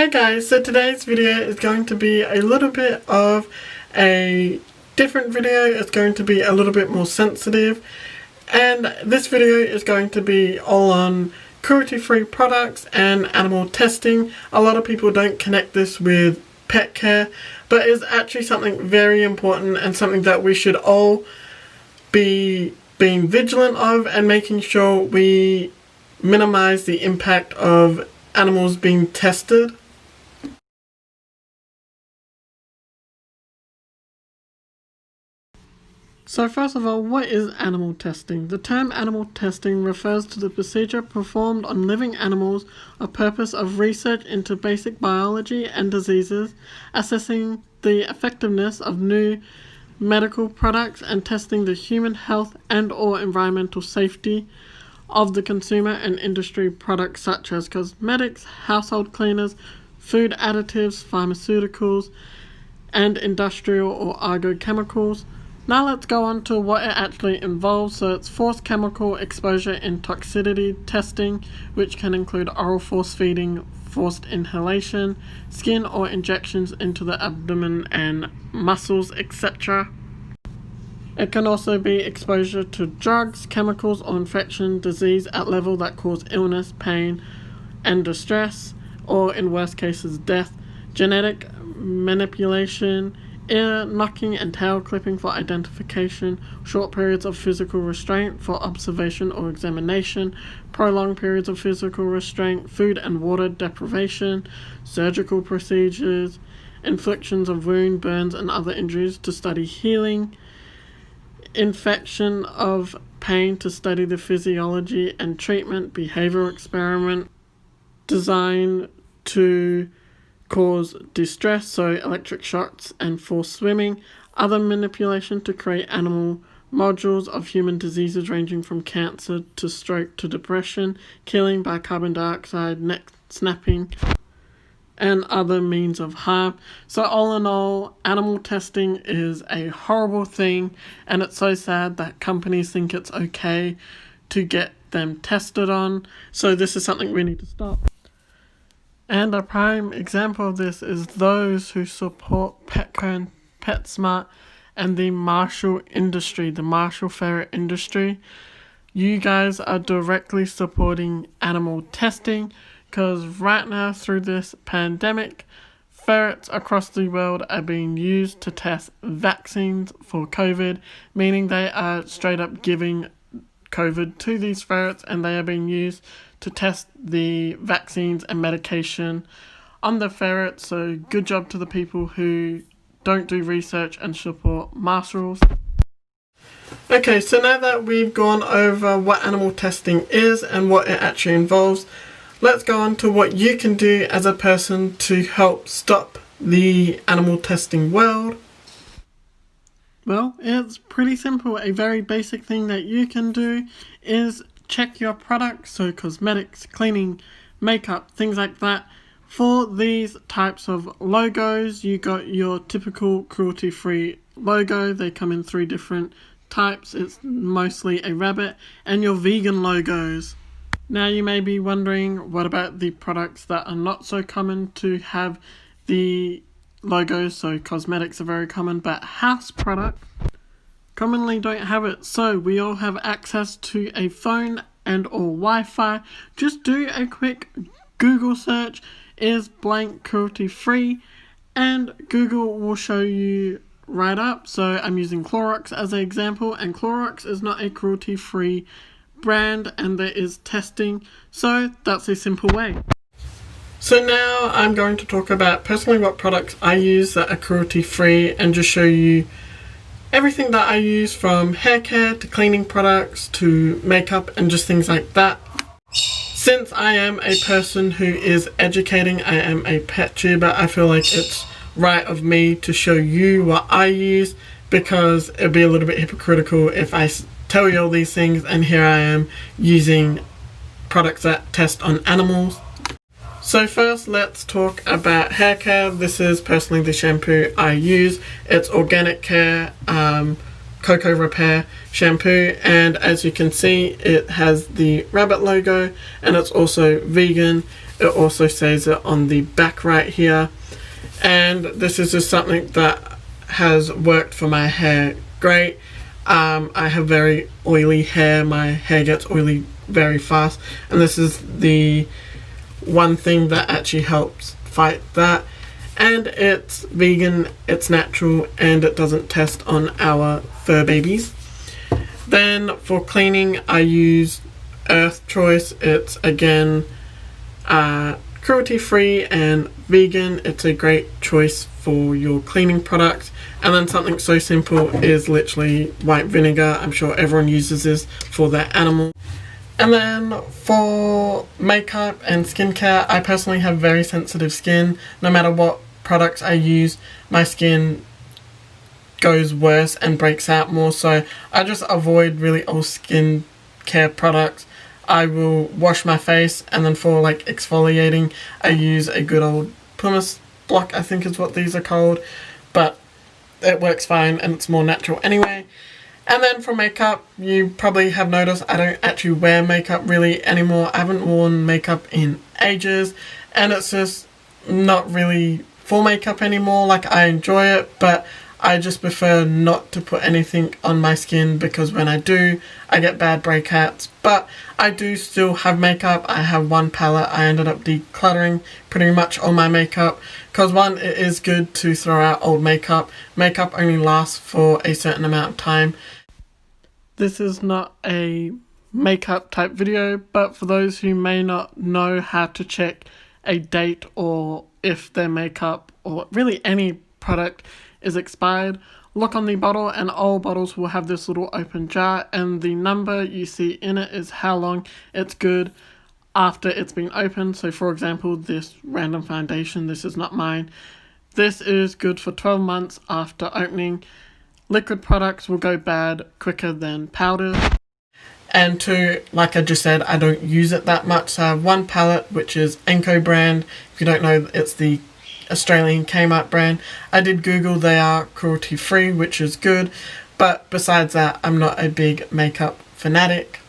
Hey guys, so today's video is going to be a little bit of a different video. It's going to be a little bit more sensitive, and this video is going to be all on cruelty-free products and animal testing. A lot of people don't connect this with pet care, but it's actually something very important and something that we should all be being vigilant of and making sure we minimize the impact of animals being tested. So first of all, what is animal testing? The term animal testing refers to the procedure performed on living animals for purpose of research into basic biology and diseases, assessing the effectiveness of new medical products, and testing the human health and/or environmental safety of the consumer and industry products such as cosmetics, household cleaners, food additives, pharmaceuticals, and industrial or agrochemicals. Now let's go on to what it actually involves. So it's forced chemical exposure and toxicity testing, which can include oral force feeding, forced inhalation, skin or injections into the abdomen and muscles, etc. It can also be exposure to drugs, chemicals or infection, disease at level that cause illness, pain and distress, or in worst cases death, genetic manipulation, ear knocking and tail clipping for identification, short periods of physical restraint for observation or examination, prolonged periods of physical restraint, food and water deprivation, surgical procedures, inflictions of wound, burns and other injuries to study healing, infection of pain to study the physiology and treatment, behavioral experiment designed to cause distress, so electric shocks and forced swimming, other manipulation to create animal modules of human diseases ranging from cancer to stroke to depression, killing by carbon dioxide, neck snapping, and other means of harm. So all in all, animal testing is a horrible thing, and it's so sad that companies think it's okay to get them tested on. So this is something we need to stop. And a prime example of this is those who support Petco and PetSmart and the Marshall industry, the Marshall ferret industry. You guys are directly supporting animal testing, because right now through this pandemic, ferrets across the world are being used to test vaccines for COVID, meaning they are straight up giving COVID to these ferrets, and they are being used to test the vaccines and medication on the ferrets. So good job to the people who don't do research and support Marshalls. Okay, so now that we've gone over what animal testing is and what it actually involves, let's go on to what you can do as a person to help stop the animal testing world. Well, it's pretty simple. A very basic thing that you can do is check your products, so cosmetics, cleaning, makeup, things like that. For these types of logos, you got your typical cruelty-free logo. They come in 3 different types. It's mostly a rabbit, and your vegan logos. Now you may be wondering, what about the products that are not so common to have the logos? So cosmetics are very common, but house products commonly don't have it. So we all have access to a phone and or Wi-Fi. Just do a quick Google search, is blank cruelty free, and Google will show you right up. So I'm using Clorox as an example, and Clorox is not a cruelty free brand, and there is testing, so that's a simple way. So now I'm going to talk about personally what products I use that are cruelty free, and just show you everything that I use, from hair care to cleaning products to makeup and just things like that. Since I am a person who is educating, I am a pet tuber, I feel like it's right of me to show you what I use, because it'd be a little bit hypocritical if I tell you all these things and here I am using products that test on animals. So first, let's talk about hair care. This is personally the shampoo I use. It's organic care, Cocoa Repair shampoo, and as you can see it has the rabbit logo and it's also vegan. It also says it on the back right here, and this is just something that has worked for my hair great. I have very oily hair, my hair gets oily very fast, and this is the one thing that actually helps fight that. And it's vegan, it's natural, and it doesn't test on our fur babies. Then for cleaning I use Earth Choice. It's again cruelty free and vegan. It's a great choice for your cleaning products. And then something so simple is literally white vinegar. I'm sure everyone uses this for their animal. And then for makeup and skincare, I personally have very sensitive skin. No matter what products I use, my skin goes worse and breaks out more, so I just avoid really old skin care products. I will wash my face, and then for like exfoliating I use a good old pumice block, I think is what these are called, but it works fine and it's more natural anyway. And then for makeup, you probably have noticed I don't actually wear makeup really anymore. I haven't worn makeup in ages, and it's just not really full makeup anymore. Like, I enjoy it, but I just prefer not to put anything on my skin, because when I do, I get bad breakouts. But I do still have makeup. I have one palette. I ended up decluttering pretty much all my makeup, because one, it is good to throw out old makeup. Makeup only lasts for a certain amount of time. This is not a makeup type video, but for those who may not know how to check a date or if their makeup or really any product is expired, look on the bottle, and all bottles will have this little open jar, and the number you see in it is how long it's good after it's been opened. So for example, this random foundation, this is not mine, this is good for 12 months after opening. Liquid products will go bad quicker than powder. And two, like I just said, I don't use it that much. So I have one palette, which is Enco brand. If you don't know, it's the Australian Kmart brand. I did Google, they are cruelty free, which is good. But besides that, I'm not a big makeup fanatic.